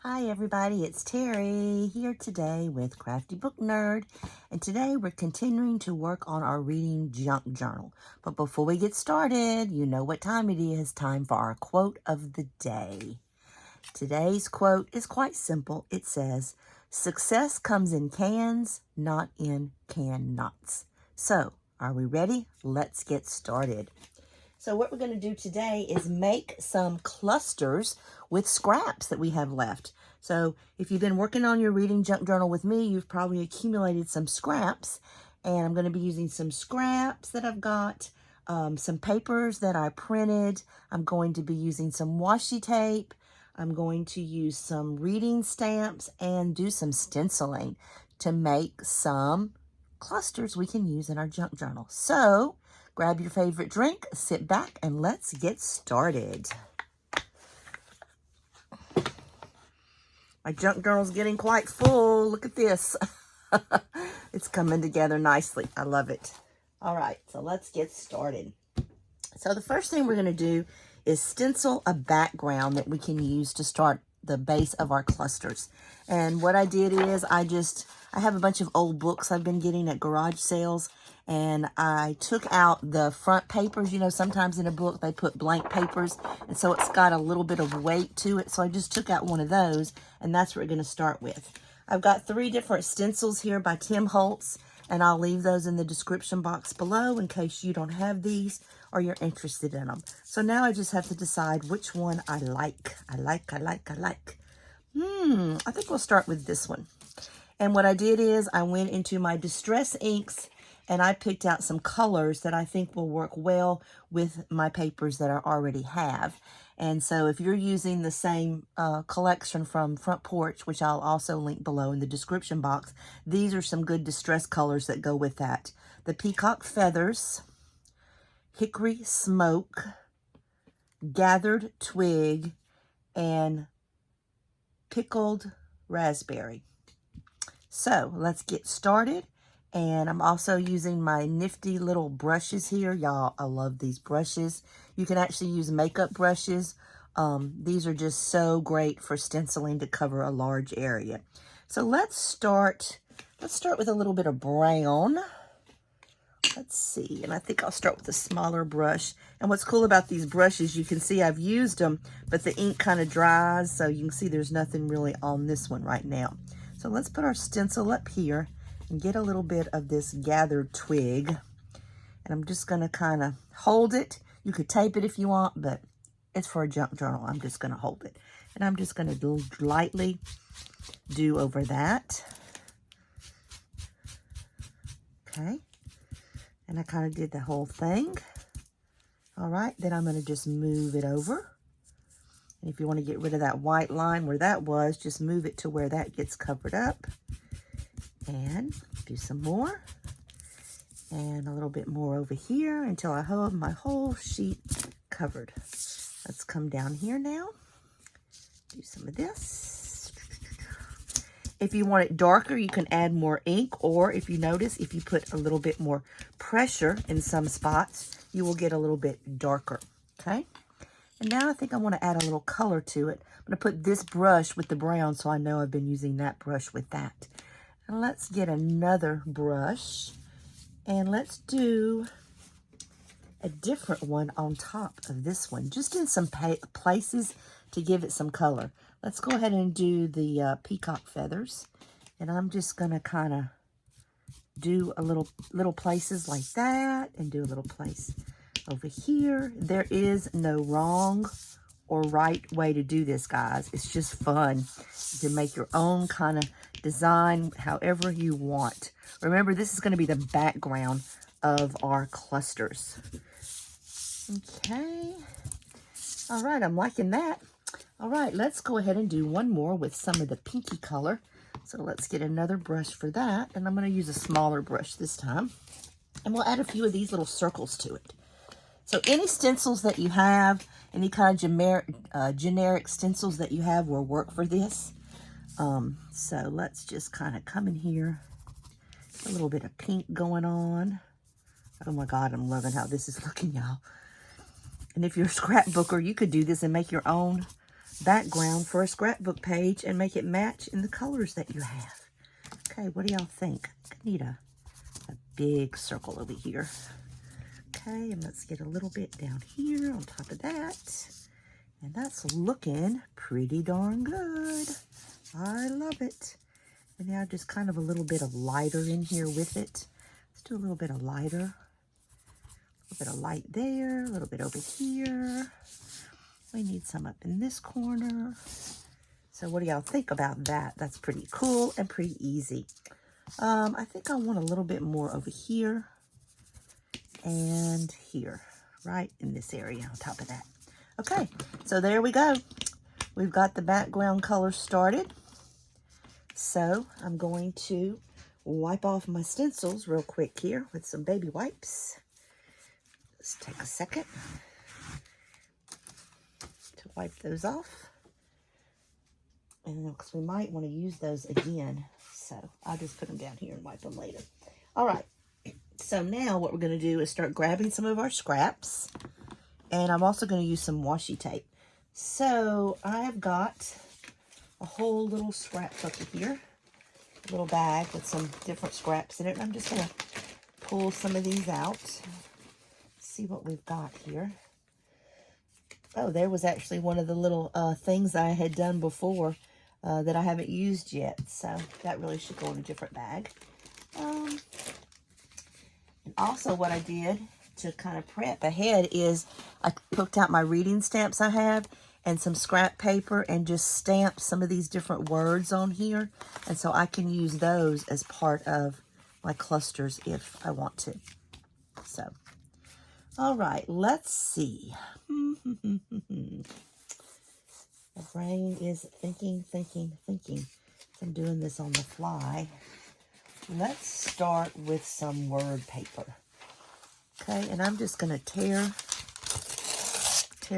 Hi everybody, it's Terry here today with Crafty Book Nerd, and today we're continuing to work on our reading junk journal. But before we get started, you know what time it is. Time for our quote of the day. Today's quote is quite simple. It says, "Success comes in cans, not in can-nots." So, are we ready? Let's get started. So what we're going to do today is make some clusters with scraps that we have left. So if you've been working on your reading junk journal with me, you've probably accumulated some scraps. And I'm going to be using some scraps that I've got, some papers that I printed. I'm going to be using some washi tape. I'm going to use some reading stamps and do some stenciling to make some clusters we can use in our junk journal. So grab your favorite drink, sit back, and let's get started. My junk journal's getting quite full. Look at this. It's coming together nicely. I love it. All right, so let's get started. So the first thing we're going to do is stencil a background that we can use to start the base of our clusters. And what I did is I have a bunch of old books I've been getting at garage sales, and I took out the front papers. You know, sometimes in a book they put blank papers, and so it's got a little bit of weight to it. So I just took out one of those, and that's what we're going to start with. I've got 3 different stencils here by Holtz, and I'll leave those in the description box below in case you don't have these or you're interested in them. So now I just have to decide which one I like. I think we'll start with this one. And what I did is I went into my Distress inks and I picked out some colors that I think will work well with my papers that I already have. And so if you're using the same collection from Front Porch, which I'll also link below in the description box, these are some good distress colors that go with that. The Peacock Feathers, Hickory Smoke, Gathered Twig, and Pickled Raspberry. So let's get started. And I'm also using my nifty little brushes here. Y'all, I love these brushes. You can actually use makeup brushes. These are just so great for stenciling to cover a large area. So let's start with a little bit of brown. Let's see, and I think I'll start with a smaller brush. And what's cool about these brushes, you can see I've used them, but the ink kind of dries, so you can see there's nothing really on this one right now. So let's put our stencil up here and get a little bit of this gathered twig. And I'm just gonna kind of hold it. You could tape it if you want, but it's for a junk journal. I'm just gonna hold it. And I'm just gonna lightly do over that. Okay. And I kind of did the whole thing. All right, then I'm going to just move it over. And if you want to get rid of that white line where that was, just move it to where that gets covered up. And do some more. And a little bit more over here until I have my whole sheet covered. Let's come down here now. Do some of this. If you want it darker, you can add more ink, or if you notice, if you put a little bit more pressure in some spots, you will get a little bit darker, okay? And now I think I want to add a little color to it. I'm going to put this brush with the brown, so I know I've been using that brush with that. And let's get another brush, and let's do a different one on top of this one, just in some places to give it some color. Let's go ahead and do the Peacock Feathers. And I'm just going to kind of do a little places like that and do a little place over here. There is no wrong or right way to do this, guys. It's just fun to make your own kind of design however you want. Remember, this is going to be the background of our clusters. Okay. All right, I'm liking that. All right, let's go ahead and do one more with some of the pinky color. So let's get another brush for that. And I'm going to use a smaller brush this time. And we'll add a few of these little circles to it. So any stencils that you have, any kind of generic stencils that you have will work for this. So let's just kind of come in here. A little bit of pink going on. Oh my God, I'm loving how this is looking, y'all. And if you're a scrapbooker, you could do this and make your own background for a scrapbook page and make it match in the colors that you have. Okay, what do y'all think? I need a big circle over here. Okay, and let's get a little bit down here on top of that. And that's looking pretty darn good. I love it. And now just kind of a little bit of lighter in here with it. Let's do a little bit of lighter. A little bit of light there, a little bit over here. We need some up in this corner. So what do y'all think about that? That's pretty cool and pretty easy. I think I want a little bit more over here and here, right in this area on top of that. Okay, so there we go. We've got the background color started. So I'm going to wipe off my stencils real quick here with some baby wipes. Let's take a second to wipe those off. And because we might want to use those again. So I'll just put them down here and wipe them later. All right. So now what we're going to do is start grabbing some of our scraps. And I'm also going to use some washi tape. So I've got a whole little scrapbook here. A little bag with some different scraps in it. I'm just going to pull some of these out. See what we've got here. Oh, there was actually one of the little things I had done before that I haven't used yet. So that really should go in a different bag. And also what I did to kind of prep ahead is I picked out my reading stamps I have and some scrap paper and just stamped some of these different words on here. And so I can use those as part of my clusters if I want to. So, all right, let's see. The brain is thinking. I'm doing this on the fly. Let's start with some word paper. Okay, and I'm just going to tear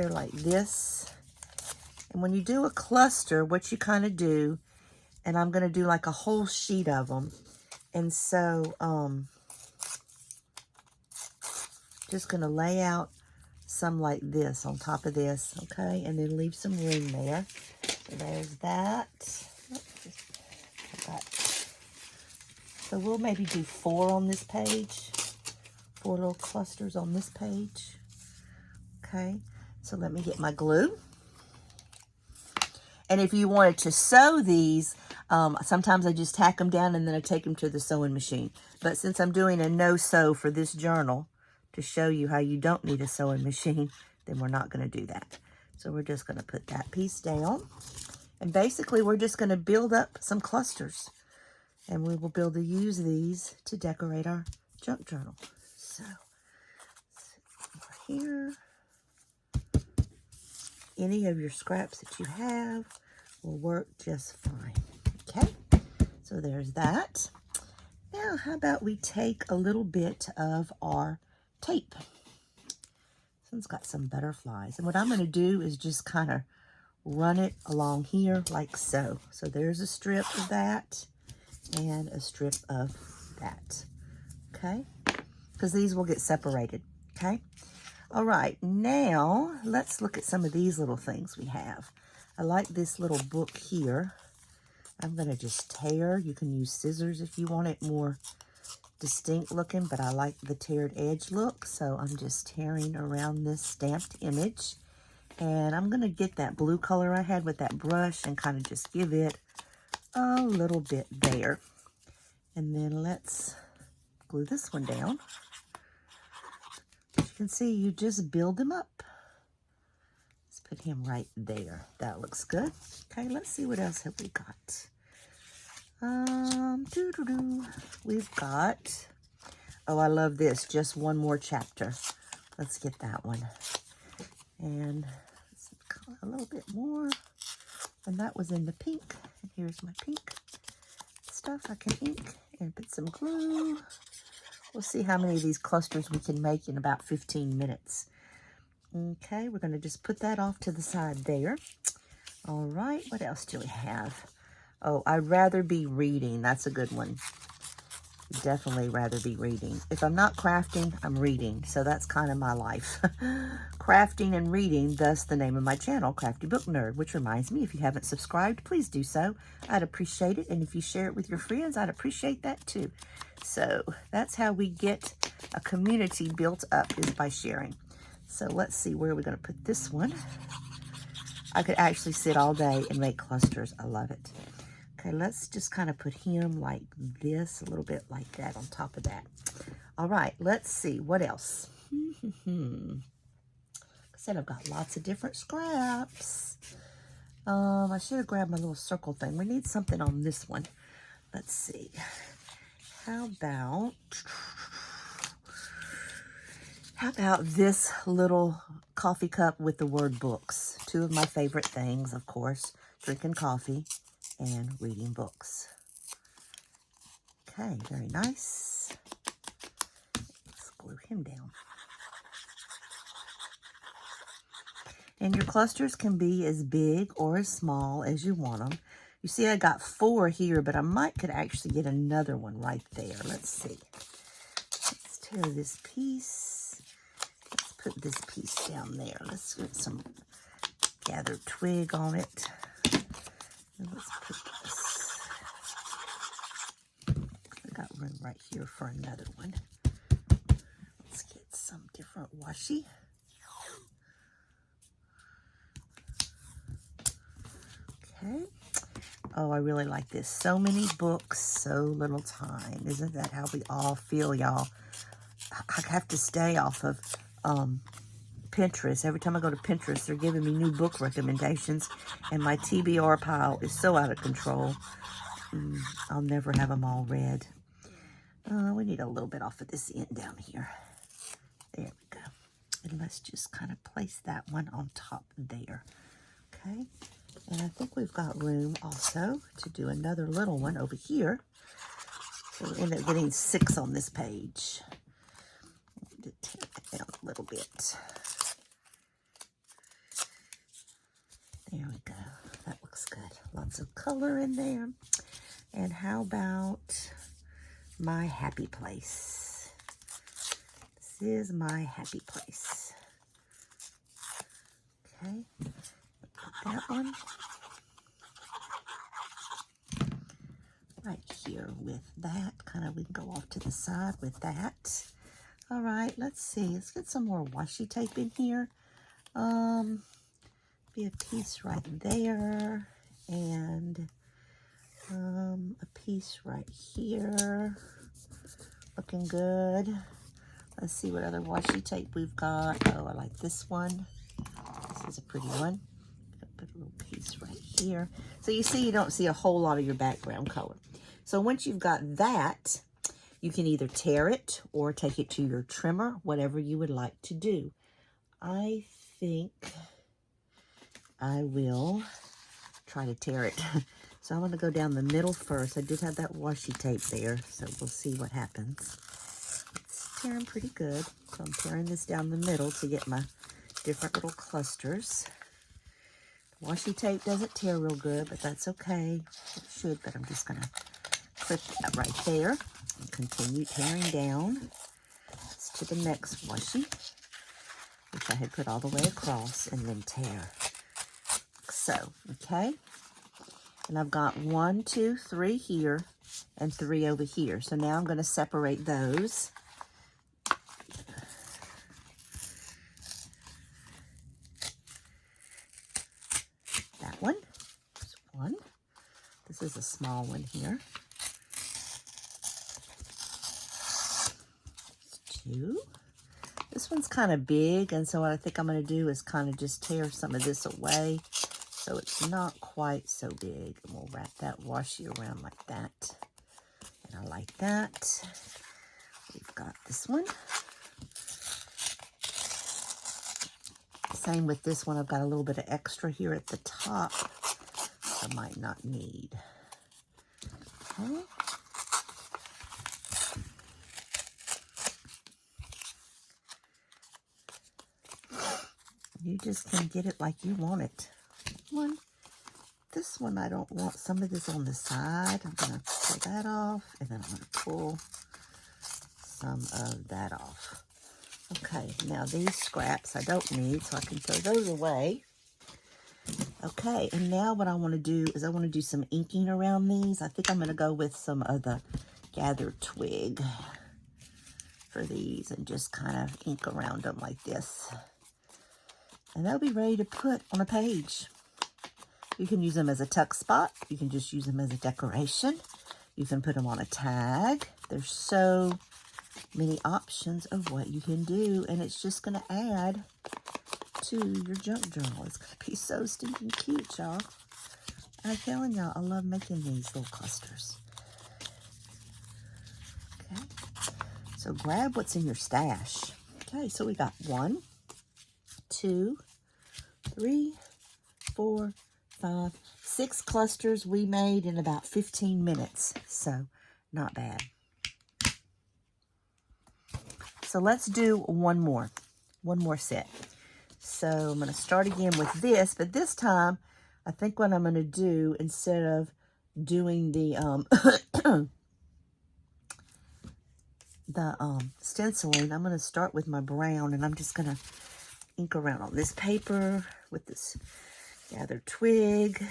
like this. And when you do a cluster, what you kind of do, and I'm going to do like a whole sheet of them. And so, just going to lay out some like this on top of this, okay? And then leave some room there. So there's that. So we'll maybe do 4 on this page. 4 little clusters on this page. Okay, so let me get my glue. And if you wanted to sew these, sometimes I just tack them down and then I take them to the sewing machine. But since I'm doing a no-sew for this journal to show you how you don't need a sewing machine, then we're not going to do that. So we're just going to put that piece down. And basically, we're just going to build up some clusters. And we will be able to use these to decorate our junk journal. So, over here. Any of your scraps that you have will work just fine. Okay, so there's that. Now, how about we take a little bit of our tape. This one's got some butterflies. And what I'm going to do is just kind of run it along here like so. So there's a strip of that and a strip of that. Okay, because these will get separated. Okay. All right, now let's look at some of these little things we have. I like this little book here. I'm going to just tear. You can use scissors if you want it more distinct looking, but I like the teared edge look, so I'm just tearing around this stamped image. And I'm going to get that blue color I had with that brush and kind of just give it a little bit there. And then let's glue this one down. As you can see, you just build them up. Let's put him right there. That looks good. Okay, let's see what else have we got. We've got, oh, I love this. Just one more chapter. Let's get that one. And a little bit more. And that was in the pink. And here's my pink stuff I can ink and put some glue. We'll see how many of these clusters we can make in about 15 minutes. Okay, we're going to just put that off to the side there. All right, what else do we have? Oh, I'd rather be reading. That's a good one. definitely rather be reading. If I'm not crafting, I'm reading. So that's kind of my life. Crafting and reading, thus the name of my channel, Crafty Book Nerd, which reminds me, if you haven't subscribed, please do so. I'd appreciate it. And if you share it with your friends, I'd appreciate that too. So that's how we get a community built up, is by sharing. So let's see, where are we going to put this one? I could actually sit all day and make clusters. I love it. Okay, let's just kind of put him like this, a little bit like that on top of that. All right, let's see, what else? Like I said, I've got lots of different scraps. I should have grabbed my little circle thing. We need something on this one. Let's see. How about this little coffee cup with the word books? Two of my favorite things, of course, drinking coffee and reading books. Okay, very nice. Let's glue him down. And your clusters can be as big or as small as you want them. You see, I got 4 here, but I could actually get another one right there. Let's see. Let's tear this piece. Let's put this piece down there. Let's get some gathered twig on it. And let's put this. I got room right here for another one. Let's get some different washi. Okay. Oh, I really like this. So many books, so little time. Isn't that how we all feel, y'all? I have to stay off of Pinterest. Every time I go to Pinterest, they're giving me new book recommendations, and my TBR pile is so out of control. I'll never have them all read. We need a little bit off of this end down here. There we go. And let's just kind of place that one on top there. Okay. And I think we've got room also to do another little one over here. So we end up getting 6 on this page. Tear that down a little bit. There we go. That looks good. Lots of color in there. And how about my happy place? This is my happy place. Okay. That one right here with that. Kind of, we can go off to the side with that. All right, let's see. Let's get some more washi tape in here. Be a piece right there, and a piece right here. Looking good. Let's see what other washi tape we've got. Oh, I like this one. This is a pretty one. Put a little piece right here. So you see, you don't see a whole lot of your background color. So once you've got that, you can either tear it or take it to your trimmer, whatever you would like to do. I think I will try to tear it. So I'm going to go down the middle first. I did have that washi tape there, so we'll see what happens. It's tearing pretty good. So I'm tearing this down the middle to get my different little clusters. Washi tape doesn't tear real good, but that's okay. It should, but I'm just going to clip that right there and continue tearing down. It's to the next washi, which I had put all the way across, and then tear. So, okay. And I've got 1, 2, 3 here and 3 over here. So now I'm going to separate those. That one. There's 1. This is a small one here. 2. This one's kind of big, and so what I think I'm going to do is kind of just tear some of this away so it's not quite so big. And we'll wrap that washi around like that. And I like that. We've got this one. Same with this one. I've got a little bit of extra here at the top I might not need. Okay. You just can get it like you want it. One. this one, I don't want some of this on the side. I'm going to pull that off, and then I'm going to pull some of that off. Okay, now these scraps I don't need, so I can throw those away. Okay, and now what I want to do is I want to do some inking around these. I think I'm going to go with some of the gathered twig for these and just kind of ink around them like this. And they'll be ready to put on a page. You can use them as a tuck spot. You can just use them as a decoration. You can put them on a tag. There's so many options of what you can do, and it's just going to add to your junk journal. It's going to be so stinking cute, y'all. I'm telling y'all, I love making these little clusters. Okay, so grab what's in your stash. Okay, so we got 1, 2, 3, 4, 5, 6 clusters we made in about 15 minutes. So not bad. So let's do one more set. So I'm going to start again with this, but this time I think what I'm going to do, instead of doing the stenciling, I'm going to start with my brown, and I'm just going to ink around on this paper with this gathered twig,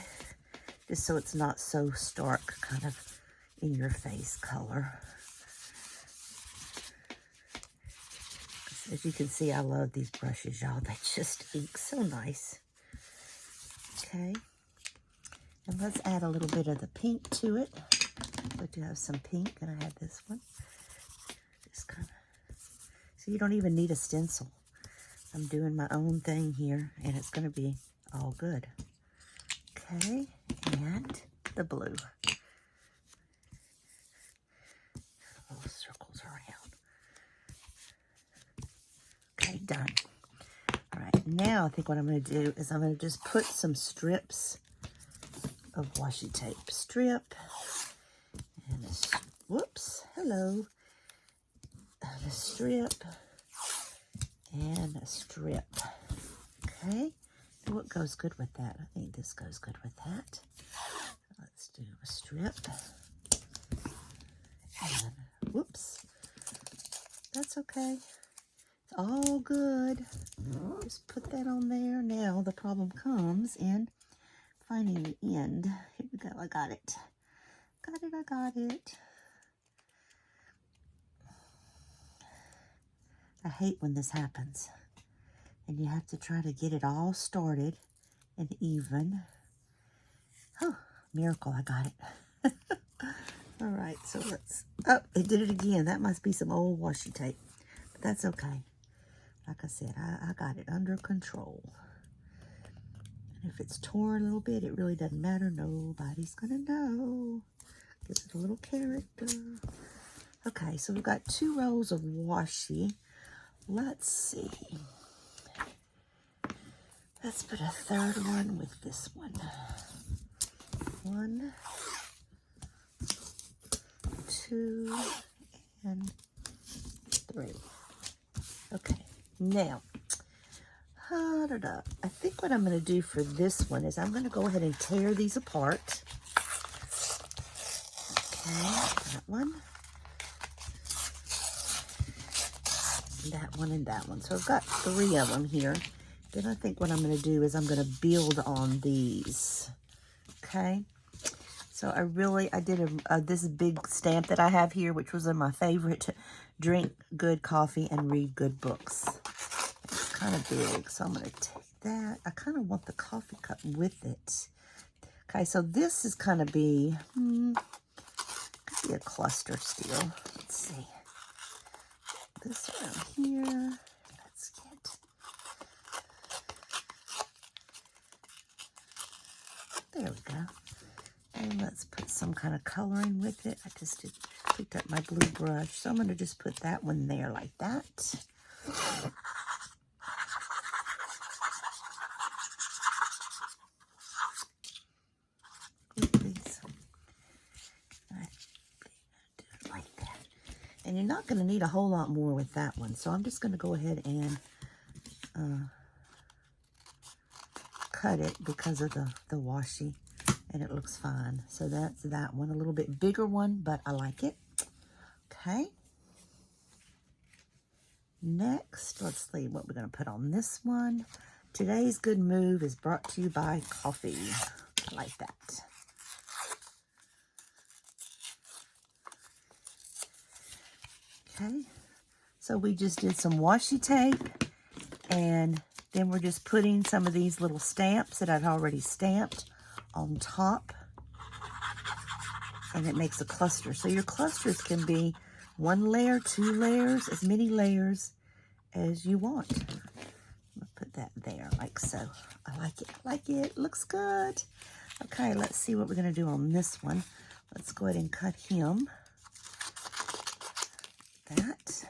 just so it's not so stark, kind of in your face color. As you can see, I love these brushes, y'all. They just ink so nice. Okay. And let's add a little bit of the pink to it. I do have some pink, and I have this one. Just kind of, so you don't even need a stencil. I'm doing my own thing here, and it's going to be all good. Okay, and the blue. Little circles around. Okay, done. All right, now I think what I'm going to do is I'm going to just put some strips of washi tape. Strip, and a, whoops, hello. And a strip, and a strip. Okay, and what goes good with that? I think this goes good with that. Let's do a strip. And, whoops, that's okay. All good. Just put that on there. Now the problem comes in finding the end. Here we go. I got it. I got it. I hate when this happens. And you have to try to get it all started and even. Oh, miracle, I got it. All right, so let's, oh, it did it again. That must be some old washi tape. But that's okay. Like I said, I got it under control. And if it's torn a little bit, it really doesn't matter. Nobody's going to know. Gives it a little character. Okay, so we've got 2 rows of washi. Let's see. Let's put a 3rd one with this one. 1, 2, and 3. Okay. Now, I think what I'm going to do for this one is I'm going to go ahead and tear these apart. Okay, that one, and that one. So I've got 3 of them here. Then I think what I'm going to do is I'm going to build on these. Okay. So I did this big stamp that I have here, which was in my favorite, drink good coffee and read good books. It's kind of big, so I'm going to take that. I kind of want the coffee cup with it. Okay, so this is kind of be, could be a cluster still. Let's see. This around here. Let's get, there we go. And let's put some kind of coloring with it. I just picked up my blue brush, so I'm going to just put that one there like that. Like that. And you're not going to need a whole lot more with that one, so I'm just going to go ahead and cut it because of the washi. and it looks fine. So that's that one, a little bit bigger one, but I like it. Okay. Next, let's see what we're going to put on this one. Today's good move is brought to you by coffee. I like that. Okay, so we just did some washi tape, and then we're just putting some of these little stamps that I'd already stamped on top, and it makes a cluster. So your clusters can be 1 layer, 2 layers, as many layers as you want. I'll put that there like so. I like it, I like it, looks good. Okay, let's see what we're gonna do on this one. Let's go ahead and cut him. That.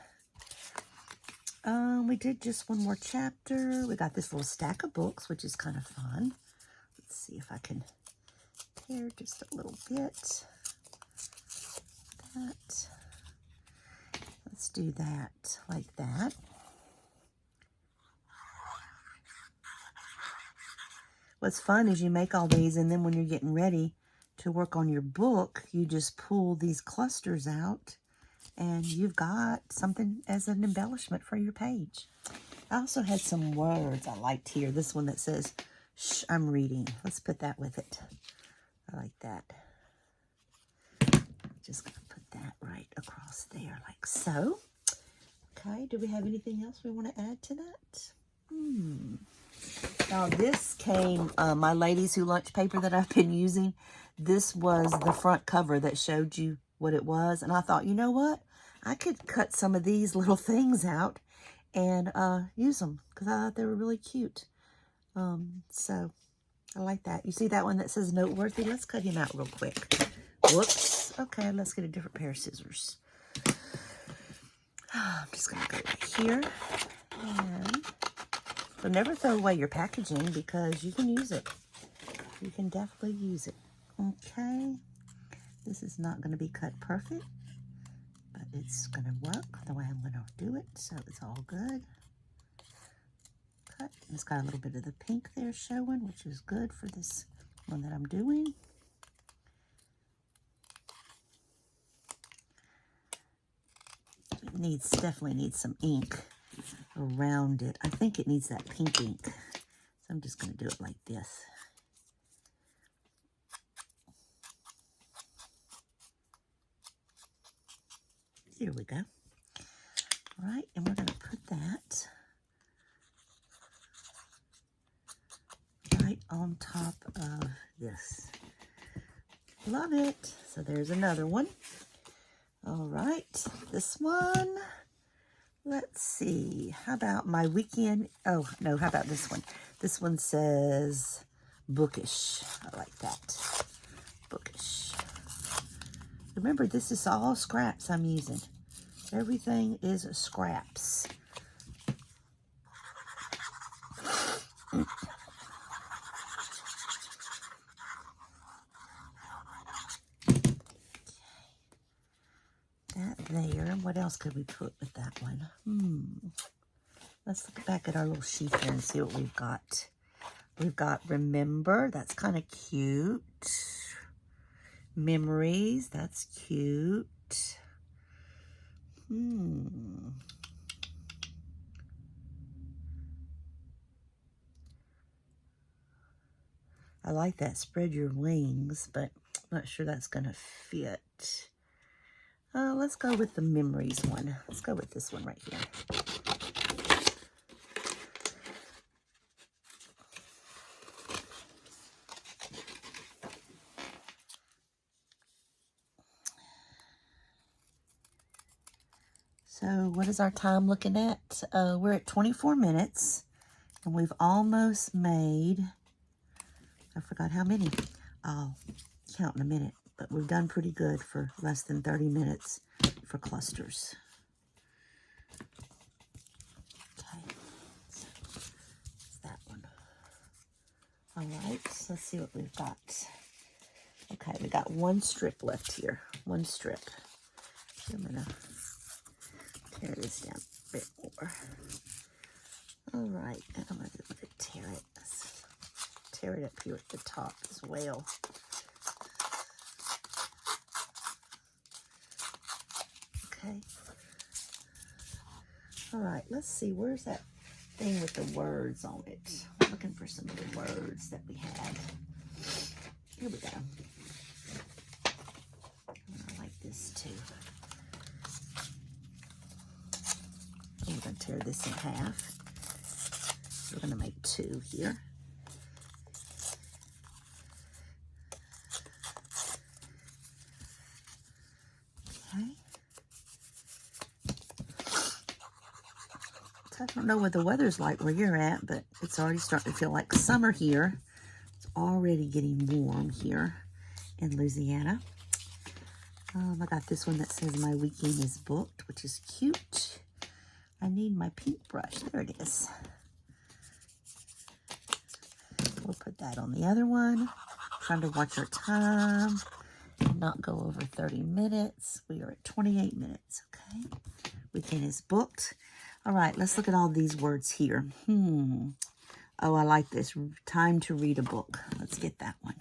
We did just one more chapter. We got this little stack of books, which is kind of fun. Let's see if I can tear just a little bit. That. Let's do that like that. What's fun is you make all these, and then when you're getting ready to work on your book, you just pull these clusters out, and you've got something as an embellishment for your page. I also had some words I liked here. This one that says, "Shh, I'm reading." Let's put that with it. I like that. Just gonna put that right across there like so. Okay, do we have anything else we want to add to that? Now this came, my Ladies Who Lunch paper that I've been using. This was the front cover that showed you what it was. And I thought, you know what? I could cut some of these little things out and use them because I thought they were really cute. So I like that. You see that one that says noteworthy? Let's cut him out real quick. Whoops. Okay, let's get a different pair of scissors. I'm just going to go right here. And so never throw away your packaging because you can use it. You can definitely use it. Okay. This is not going to be cut perfect, but it's going to work the way I'm going to do it. So it's all good. Cut. It's got a little bit of the pink there showing, which is good for this one that I'm doing. It definitely needs some ink around it. I think it needs that pink ink. So I'm just going to do it like this. Here we go. All right, and we're going to put that right on top of this. Love it. So there's another one. All right, this one. Let's see. How about my weekend? Oh, no, how about this one? This one says bookish. I like that. Bookish. Remember, this is all scraps I'm using. Everything is scraps. That there. What else could we put with that one? Let's look back at our little sheet here and see what we've got. We've got remember. That's kind of cute. Memories. That's cute. I like that spread your wings, but I'm not sure that's going to fit. Let's go with the memories one. Let's go with this one right here. So what is our time looking at? We're at 24 minutes, and we've almost made, I forgot how many. I'll count in a minute, but we've done pretty good for less than 30 minutes for clusters. Okay, so that's that one. All right, so let's see what we've got. Okay, we got one strip left here. One strip. I'm gonna tear this down a bit more. All right, and I'm gonna tear it. Let's tear it up here at the top as well. Okay. All right, let's see. Where's that thing with the words on it? I'm looking for some of the words that we had. Here we go. I like this too. We're going to tear this in half. We're going to make 2 here. Okay. I don't know what the weather's like where you're at, but it's already starting to feel like summer here. It's already getting warm here in Louisiana. I got this one that says my weekend is booked, which is cute. I need my pink brush. There it is. We'll put that on the other one. Trying to watch our time and not go over 30 minutes. We are at 28 minutes, okay? Weekend is booked. All right, let's look at all these words here. Oh, I like this. Time to read a book. Let's get that one.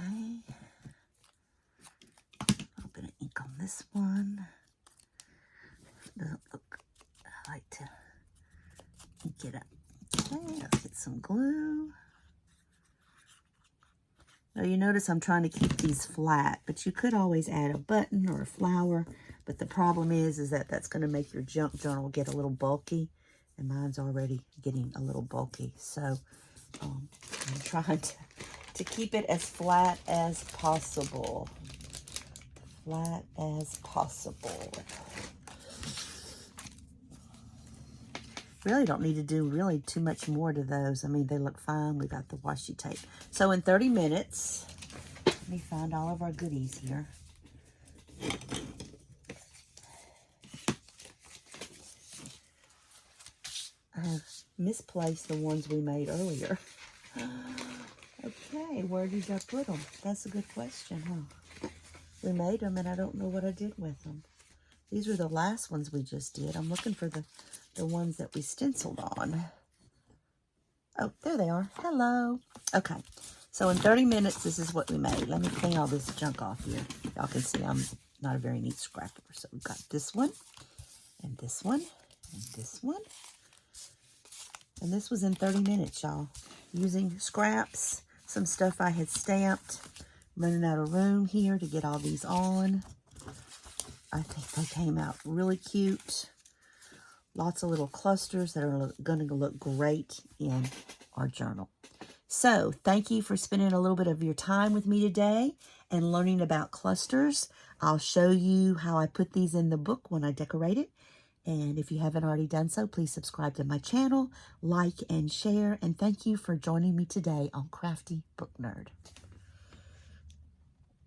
Okay. A little bit of ink on this one. Doesn't look, I like to ink it up. Okay, let's get some glue. Now you notice I'm trying to keep these flat, but you could always add a button or a flower. But the problem is that that's going to make your junk journal get a little bulky, and mine's already getting a little bulky. So I'm trying to keep it as flat as possible. Flat as possible. Really don't need to do really too much more to those. I mean, they look fine. We got the washi tape. So in 30 minutes, let me find all of our goodies here. I have misplaced the ones we made earlier. Okay, where did I put them? That's a good question, huh? We made them and I don't know what I did with them. These were the last ones we just did. I'm looking for the ones that we stenciled on. Oh, there they are. Hello. Okay, so in 30 minutes, this is what we made. Let me clean all this junk off here. Y'all can see I'm not a very neat scrapper. So we've got this one, and this one, and this one. And this was in 30 minutes, y'all. Using scraps, some stuff I had stamped. Running out of room here to get all these on. I think they came out really cute. Lots of little clusters that are going to look great in our journal. So thank you for spending a little bit of your time with me today and learning about clusters. I'll show you how I put these in the book when I decorate it. And if you haven't already done so, please subscribe to my channel, like and share. And thank you for joining me today on Crafty Book Nerd.